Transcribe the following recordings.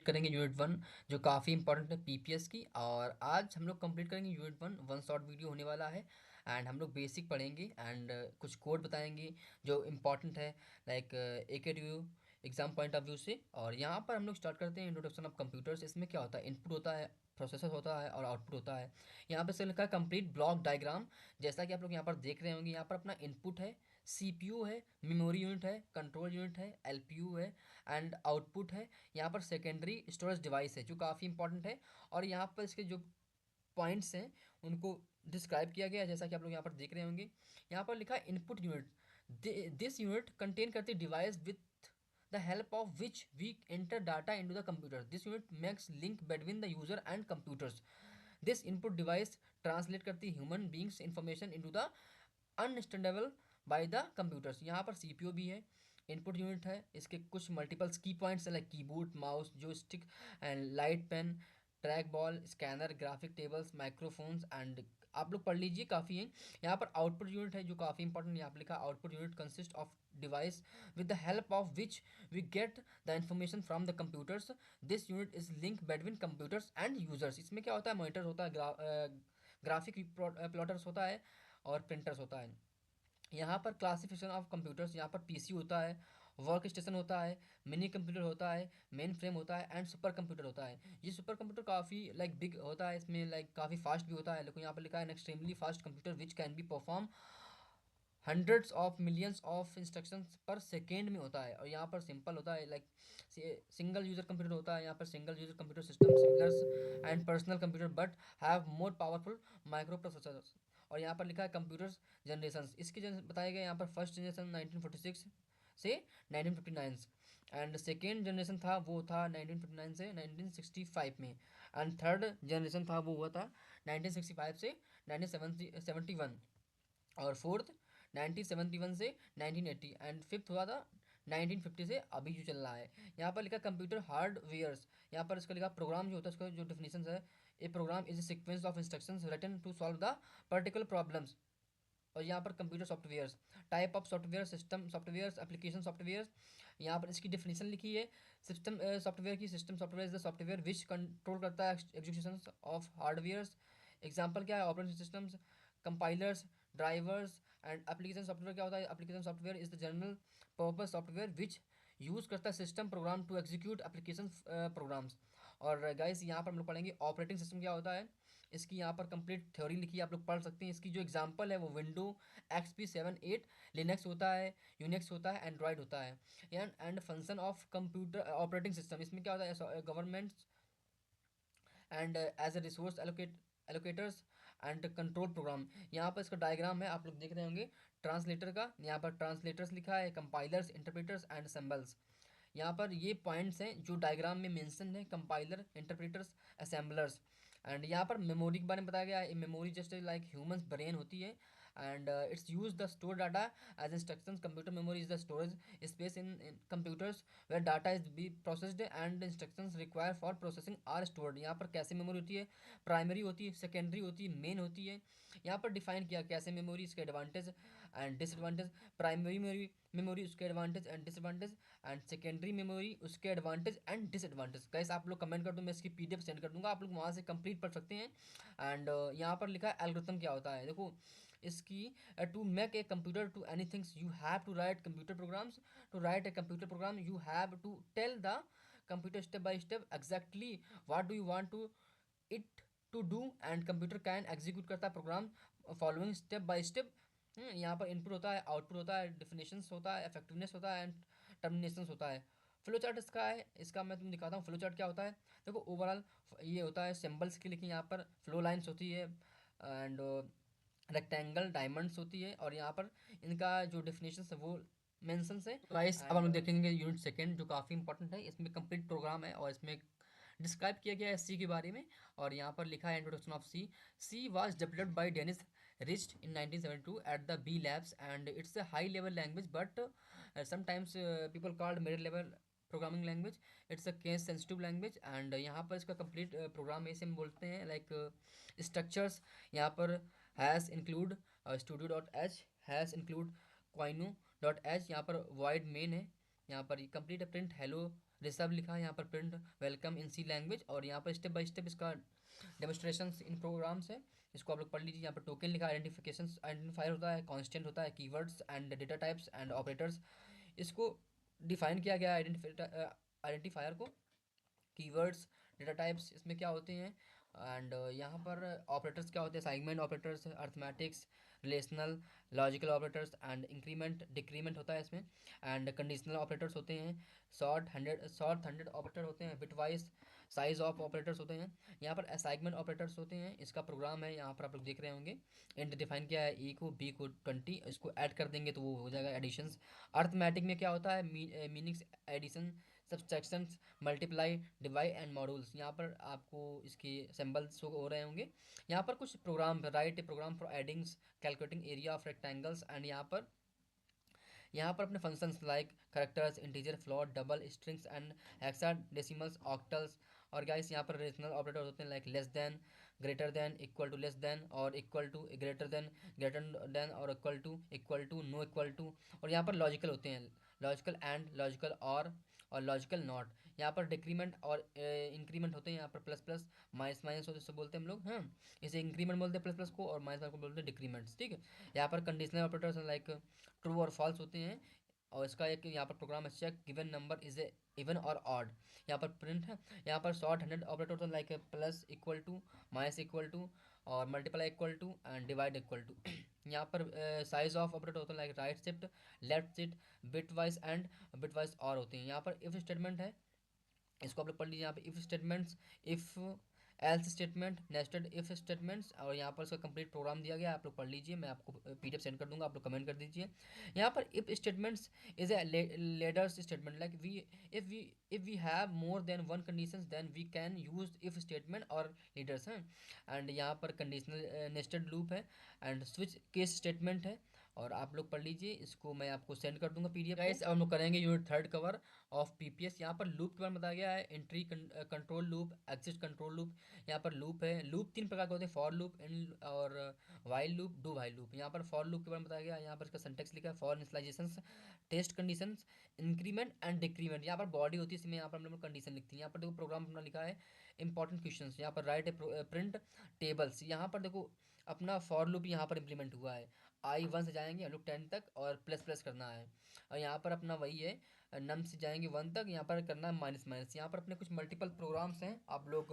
Complete करेंगे unit 1 जो काफ़ी इंपॉर्टेंट है पीपीएस की। और आज हम लोग कंप्लीट करेंगे यूनिट 1 वन शॉर्ट वीडियो होने वाला है। एंड हम लोग बेसिक पढ़ेंगे एंड कुछ कोड बताएंगे जो इम्पॉर्टेंट है, like AKTU exam point of view से। और यहाँ पर हम लोग स्टार्ट करते हैं इंट्रोडक्शन ऑफ कंप्यूटर्स। इसमें क्या होता है, इनपुट होता है, प्रोसेसर होता है और आउटपुट होता है। यहाँ पर से लिखा है कंप्लीट ब्लॉक डायग्राम। जैसा कि आप लोग यहाँ पर देख रहे होंगे, यहाँ पर अपना इनपुट है, सीपीयू है, मेमोरी यूनिट है, कंट्रोल यूनिट है, एलपीयू है एंड आउटपुट है। यहाँ पर सेकेंडरी स्टोरेज डिवाइस है जो काफ़ी इंपॉर्टेंट है। और यहाँ पर इसके जो पॉइंट्स हैं उनको डिस्क्राइब किया गया है, जैसा कि आप लोग यहाँ पर देख रहे होंगे। यहाँ पर लिखा है input unit. This unit contain करती device with the help of which we enter data into the computer. This unit makes link between the user and computers. This input device translate करती human beings information into the understandable by the computers. यहाँ पर CPU भी है, input unit है, इसके कुछ multiples की points like keyboard, mouse, joystick and light pen, track ball, scanner, graphic tables, microphones and आप लोग पढ़ लीजिए, काफ़ी है। यहाँ पर आउटपुट यूनिट है जो काफ़ी इंपॉर्टेंट, यहाँ पर लिखा output unit consist of device with the help of which we get the information from the computers. This unit is link between computers and users. इसमें क्या होता है, मॉनिटर होता है, ग्राफिक प्लॉटर्स होता है और प्रिंटर्स होता है। यहाँ पर क्लासिफिकेशन ऑफ कंप्यूटर्स, यहाँ पर पीसी होता है, वर्क स्टेशन होता है, मिनी कंप्यूटर होता है, मेन फ्रेम होता है एंड सुपर कंप्यूटर होता है। ये सुपर कंप्यूटर काफ़ी लाइक बिग होता है, इसमें लाइक काफ़ी फास्ट भी होता है। लेकिन यहाँ पर लिखा है an extremely fast computer which can be perform hundreds of millions of instructions पर सेकेंड में होता है। और यहाँ पर सिंपल होता है, लाइक सिंगल यूजर कंप्यूटर होता है। यहाँ पर single user computer system similars and personal computer but have more powerful micro processors. और यहाँ पर लिखा है कंप्यूटर्स जनरेशंस, इसकी बताए गए यहाँ पर फर्स्ट जनरेशन 1946 से 1959 एंड सेकेंड जनरेशन था वो था 1959 से 1965 में। एंड थर्ड जनरेशन था वो हुआ था 1965 से 1971। और फोर्थ 1971 से 1980 एंड फिफ्थ हुआ था 1950 से अभी जो चल रहा है। यहाँ पर लिखा कंप्यूटर हार्डवेयर्स, यहाँ पर इसका लिखा प्रोग्राम जो होता है, उसका जो डिफिनेशन है, a program is a sequence of instructions written to solve the particular problems. और यहाँ पर computer softwares, type of software, system softwares, application softwares. यहाँ पर इसकी डेफिनेशन लिखी है, सिस्टम सॉफ्टवेयर की, system software is the software which control करता है एग्जीक्यूशन ऑफ हार्डवेयर्स। एग्जाम्पल क्या है, operating systems, compilers, drivers and application software क्या होता है, application software is the general purpose software which use करता है system program to execute application programs. और गाइस यहाँ पर हम लोग पढ़ेंगे ऑपरेटिंग सिस्टम क्या होता है। इसकी यहाँ पर कंप्लीट थ्योरी लिखी है, आप लोग पढ़ सकते हैं। इसकी जो एग्जांपल है वो विंडो XP7 8, लिनक्स होता है, यूनिक्स होता है, एंड्रॉयड होता है। And function of computer operating system, इसमें क्या होता है, government and as a resource allocators and control program. यहाँ पर इसका डायग्राम है, आप लोग देख रहे होंगे ट्रांसलेटर का। यहाँ पर ट्रांसलेटर्स लिखा है, कंपाइलर्स, इंटरप्रेटर्स एंड सिंबल्स। यहाँ पर ये पॉइंट्स हैं जो डायग्राम में मेंशन है, कंपाइलर, इंटरप्रेटर्स, असेंबलर्स। एंड यहाँ पर मेमोरी के बारे में बताया गया है, memory just like humans brain होती है and it's use the store data as instructions. Computer memory is the storage space in computers where data is be processed and instructions require for processing are stored. यहाँ पर कैसे memory होती है, primary होती है, secondary होती है, main होती है। यहाँ पर डिफाइन किया कैसे मेमोरी, इसके advantage and disadvantage. Primary memory उसके advantage and disadvantage and secondary memory उसके एडवांटेज एंड डिसएडवांटेज। गाइस आप लोग कमेंट कर दो, मैं इसकी PDF सेंड कर दूंगा, आप लोग वहाँ से कंप्लीट पढ़ सकते हैं। एंड यहाँ पर लिखा है एल्गोरिथम क्या होता है, देखो इसकी to make a computer to any things you have to write computer programs. To write a computer program you have to tell the computer step by step exactly what do you want to it to do and computer can execute करता है program following step by step. यहाँ पर input होता है, output होता है, definitions होता है, इफेक्टिवनेस होता है एंड टर्मिनेशंस होता है। फ्लो चार्ट इसका है, इसका मैं तुम्हें दिखाता हूँ फ्लो चार्ट क्या होता है। देखो ओवरऑल ये होता है सिंबल्स के, लिखिए यहाँ पर फ्लो लाइन्स होती है एंड रेक्टेंगल डायमंड्स होती है। और यहाँ पर इनका जो डेफिनेशन है वो मेंशन है। गाइस अब हम देखेंगे यूनिट सेकेंड जो काफ़ी इंपॉर्टेंट है, इसमें कंप्लीट प्रोग्राम है और इसमें डिस्क्राइब किया गया है सी के बारे में। और यहाँ पर लिखा है introduction of C. C was developed by Dennis Ritchie in 1972 at the B labs and it's a high level language but sometimes people called middle level programming language. It's a case sensitive language and यहाँ पर इसका complete program ऐसे हम बोलते हैं like structures. यहाँ पर hash include studio dot h, hash include conio dot h. यहाँ पर वाइड मेन है, यहाँ पर कंप्लीट प्रिंट हेलो रिसब लिखा है यहाँ पर print welcome in C language, और यहाँ पर स्टेप बाय स्टेप इसका डेमोस्ट्रेशन इन प्रोग्राम्स है, इसको आप लोग पढ़ लीजिए। यहाँ पर टोकन लिखा है, आइडेंटिफिकेशन आइडेंटिफायर होता है, कांस्टेंट होता है, keywords and data types and operators, इसको डिफाइन किया गया है आइडेंटिफायर को। कीवर्ड्स, डेटा टाइप्स इसमें क्या होते हैं, एंड यहाँ पर ऑपरेटर्स क्या होते हैं, assignment operators, arithmetics, relational, logical operators and increment decrement होता है इसमें, एंड कंडीशनल ऑपरेटर्स होते हैं, शॉर्ट हंड्रेड ऑपरेटर होते हैं, बिटवाइज साइज ऑफ ऑपरेटर्स होते हैं, यहाँ पर असाइनमेंट ऑपरेटर्स होते हैं, इसका प्रोग्राम है, यहाँ पर आप लोग देख रहे होंगे। इंट डिफाइन किया है, ई को बी को 20, इसको ऐड कर देंगे तो वो हो जाएगा एडिशंस। अर्थमेटिक में क्या होता है, meanings, addition, subtractions, multiply, divide and modules, यहाँ पर आपको इसके सिंबल्स शो हो रहे होंगे। यहाँ पर कुछ program, write a program for addings, calculating area of rectangles, and यहाँ पर अपने functions like characters, integer, float, double, strings and hexadecimals, octals, और गाइस यहाँ पर रिलेशनल ऑपरेटर होते हैं like less than, greater than, equal to less than, और equal to, greater than और equal to, no equal to, और यहाँ पर लॉजिकल होते हैं, logical and, logical or logical not. यहाँ पर डिक्रीमेंट और इंक्रीमेंट होते हैं, यहाँ पर प्लस प्लस, माइनस माइनस होते बोलते हैं हम लोग, हाँ, इसे इंक्रीमेंट बोलते हैं प्लस प्लस को, और माइनस माइनस को बोलते हैं डिक्रीमेंट्स, ठीक है। यहाँ पर कंडीशनल ऑपरेटर्स लाइक ट्रू और फॉल्स होते हैं, और इसका एक यहाँ पर प्रोग्राम है, check given number is a even और ऑड, यहाँ पर प्रिंट है। यहाँ पर शॉर्ट हंड्रेड ऑपरेटर होता है like plus equal to, minus equal to, और multiply equal to and divide equal to. यहाँ पर साइज ऑफ ऑपरेटर होता है like right shift, left shift, bit wise and bit wise or होते हैं। यहाँ पर इफ स्टेटमेंट है, इसको आप लोग पढ़ लीजिए। यहाँ पे if statements, if else statement, nested if statements, और यहाँ पर इसका कंप्लीट प्रोग्राम दिया गया है, आप लोग पढ़ लीजिए, मैं आपको पीडीएफ सेंड कर दूंगा, आप लोग कमेंट कर दीजिए। यहाँ पर if statements is a ladders statement, like if we have more than one conditions then we can use if statement और लीडर्स हैं। एंड यहाँ पर कंडीशनल नेस्टेड लूप है, एंड स्विच केस स्टेटमेंट है, और आप लोग पढ़ लीजिए, इसको मैं आपको सेंड कर दूंगा पीडीएफ। गाइस अब हम लोग करेंगे unit third cover of PPS. यहाँ पर लूप के बारे में बताया गया है, entry control loop, exit control loop. यहाँ पर लूप है, लूप तीन प्रकार के होते हैं, फॉर लूप, इन और while loop, do while loop. यहाँ पर फॉर लूप के बारे में बताया गया है, यहाँ पर इसका सिंटैक्स लिखा है, for initializations, test conditions, increment and decrement. यहाँ पर बॉडी होती है, इसमें यहाँ पर हम लोग कंडीशन लिखती है। यहाँ पर देखो प्रोग्राम अपना लिखा है, इंपॉर्टेंट क्वेश्चन, यहाँ पर राइट प्रिंट टेबल्स। यहाँ पर देखो अपना फॉर लूप यहाँ पर इंप्लीमेंट हुआ है, आई वन से जाएंगे हम लोग 10 तक, और प्लस प्लस करना है, और यहाँ पर अपना वही है, नम से जाएंगे 1 तक, यहाँ पर करना है माइनस माइनस। यहाँ पर अपने कुछ मल्टीपल प्रोग्राम्स हैं, आप लोग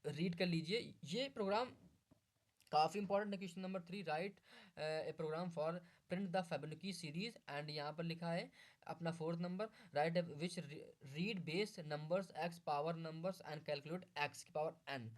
रीड कर लीजिए, ये प्रोग्राम काफ़ी इंपॉर्टेंट है। Question number 3, write a program for print the Fibonacci series, and यहाँ पर लिखा है अपना fourth number, write which read base numbers X power numbers and calculate X की पावर एन।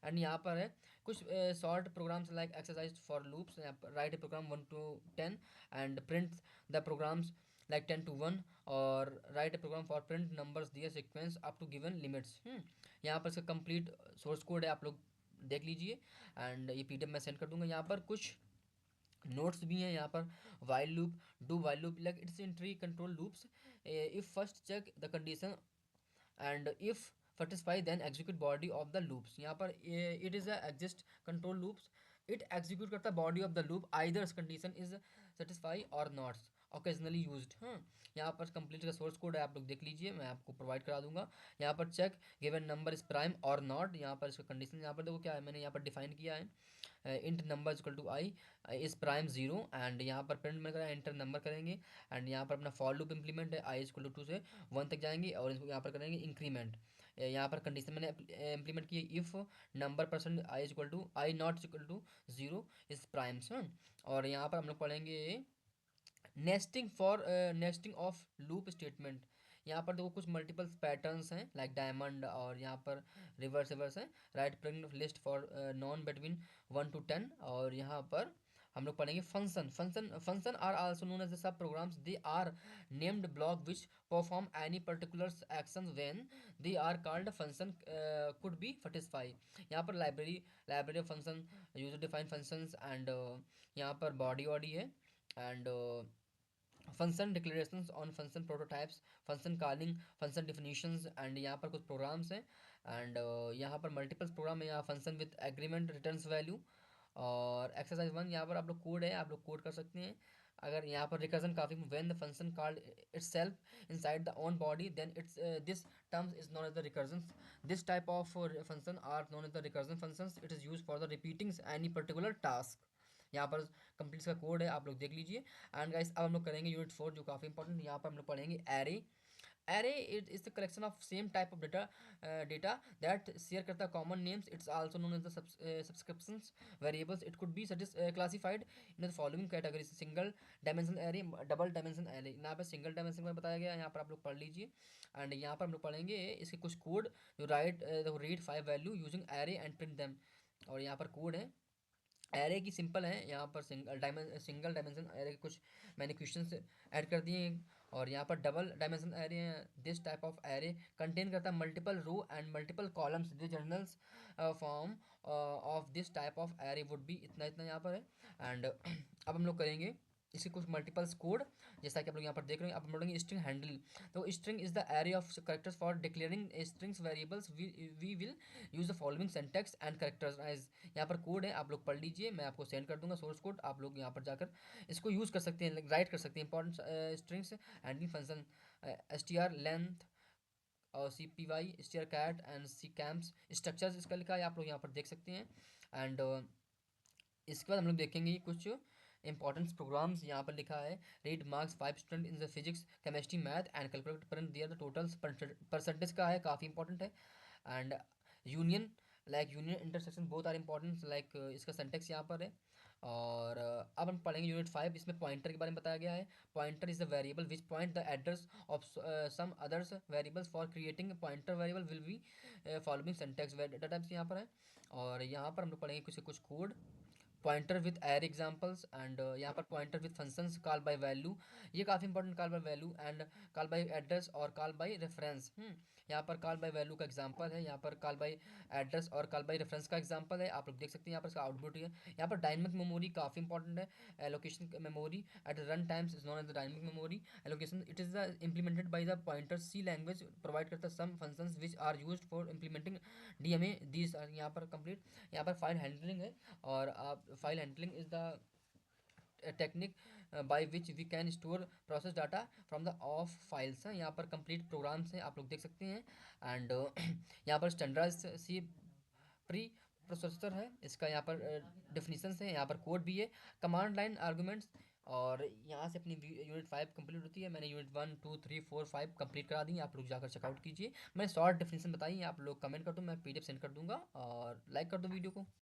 एंड यहाँ पर है कुछ short programs like exercise for loops, write a program 1 to 10 and print the programs like 10 to 1, और write a program for print numbers their sequence up to given limits. यहाँ पर इसका complete source code है, आप लोग देख लीजिए, and ये पीडीएफ मैं सेंड कर दूंगा। यहाँ पर कुछ नोट्स भी हैं, यहाँ पर while loop, do while loop, like it's entry control loops, if first check the condition and if satisfy then execute body of the loops। यहाँ पर it is a exist control loops, it execute करता है body of the loop either condition is satisfy or not occasionally used। हाँ, यहाँ पर complete का source code है, आप लोग देख लीजिए, मैं आपको प्रोवाइड करा दूंगा। यहाँ पर check given number is prime और नॉट, यहाँ पर इसका कंडीशन, यहाँ पर देखो क्या है, मैंने यहाँ पर डिफाइन किया है, int number equal to i is prime 0, and यहाँ पर प्रिंट में करें एंटर नंबर करेंगे, एंड यहाँ पर अपना फॉर लूप इंप्लीमेंट है, आई इक्वल टू 2 से 1 तक जाएंगे, और इसको यहाँ पर करेंगे इंक्रीमेंट। यहाँ पर कंडीशन मैंने इंप्लीमेंट की, if number percent i equal to i not equal to 0 is primes. और यहाँ पर हम लोग पढ़ेंगे नेस्टिंग ऑफ लूप स्टेटमेंट। यहाँ पर देखो कुछ मल्टीपल पैटर्न्स हैं लाइक डायमंड, और यहाँ पर रिवर्स रिवर्स है, right print list for non between 1 to 10, और यहाँ पर हम लोग पढ़ेंगे function are also known as the sub programs, they are named block which perform any particular action when they are called function could be satisfy। यहाँ पर library function, user defined functions, and यहाँ पर body है, and function declarations on function prototypes, function calling, function definitions, and यहाँ पर कुछ programmes हैं, and यहाँ पर मल्टीपल प्रोग्राम है, यहाँ function with agreement returns value, और एक्सरसाइज 1 यहाँ पर आप लोग कोड है, आप लोग कोड कर सकते हैं, अगर यहाँ पर रिकर्जन काफी when the function called itself inside the own body, then it's this term is known as the recursion. This type of function are known as the recursion functions. It is used for the repeating any particular task. यहाँ पर complete का code है, आप लोग देख लीजिए। And guys अब हम लोग करेंगे यूनिट 4 जो काफ़ी इंपॉर्टेंट। यहाँ पर हम लोग पढ़ेंगे array. Array it is the collection of same type of data that share करता common names. It's also known as the subscriptions variables. It could be classified in the following categories: single dimensional array, double dimensional array। यहाँ पे single dimension में बताया गया है, यहाँ पर आप लोग पढ़ लीजिए। एंड यहाँ पर हम लोग पढ़ेंगे इसके कुछ कोड जो read 5 value using array and print them। और यहाँ पर कोड है एरे की सिंपल है। यहाँ पर सिंगल डायमेंशन एरे के कुछ मैंने क्वेश्चंस ऐड कर दिए हैं। और यहाँ पर डबल डायमेंशन एरे हैं। This type of array contain करता है multiple row and multiple columns. The general form of this type of array would be इतना इतना यहाँ पर है। एंड अब हम लोग करेंगे इसके कुछ मल्टीपल्स कोड, जैसा कि आप लोग यहाँ पर देख रहे हैं। अब हम लोग स्ट्रिंग हैंडल। तो string is the array of characters for declaring strings variables. We will use the following syntax and characters as. यहाँ पर कोड है, आप लोग पढ़ लीजिए, मैं आपको सेंड कर दूंगा सोर्स कोड। आप लोग यहाँ पर जाकर इसको यूज़ कर सकते हैं, राइट कर सकते हैं। Important strings handling function str length और cpy str cat and C camps structures इसका लिखा है, आप लोग यहाँ पर देख सकते हैं। एंड इसके बाद हम लोग देखेंगे कुछ इंपॉर्टेंट प्रोग्राम्स। यहाँ पर लिखा है read marks 5 student in the physics chemistry math and calculate print their the totals percentage का है, काफ़ी इंपॉर्टेंट है। And union union intersection both are important इसका सेंटेक्स यहाँ पर है। और अब हम पढ़ेंगे यूनिट 5। इसमें पॉइंटर के बारे में बताया गया है। Pointer is the variable which point the address of some others variables for creating pointer variable will be following syntax data types यहाँ पर है। और यहाँ पर हम लोग पढ़ेंगे कुछ code. Pointer with array examples and यहाँ पर pointer with functions call by value, ये काफ़ी important. Call by value and call by address और कॉल बाय रेफरेंस। यहाँ पर कॉल बाय वैल्यू का एग्जांपल है, यहाँ पर कॉल बाय एड्रेस और कॉल बाय रेफरेंस का एग्जांपल है, आप लोग देख सकते हैं। यहाँ पर इसका आउटपुट है। यहाँ पर डायनेमिक मेमोरी काफ़ी इंपॉर्टेंट है। Allocation memory at run times is known as the dynamic memory allocation. It is the implemented by the pointer C language provide करता some functions which are used for implementing DMA these यहाँ पर complete. यहाँ पर file handling है। और आप file handling is the technique by which we can store process data from the of files हैं। यहाँ पर कंप्लीट प्रोग्राम्स हैं, आप लोग देख सकते हैं। एंड यहाँ पर स्टैंडर्ड सी प्री प्रोसेसर है, इसका यहाँ पर डेफिनेशंस है, यहाँ पर कोड भी है, कमांड लाइन आर्गूमेंट्स। और यहाँ से अपनी यूनिट 5 कंप्लीट होती है। मैंने यूनिट 1 2 3 4 5 कंप्लीट करा दी, आप लोग जाकर चेकआउट कीजिए। मैंने शॉर्ट डेफिनेशन बताई, आप लोग कमेंट कर दो, मैं पीडीएफ सेंड कर दूंगा। और लाइक कर दो वीडियो को।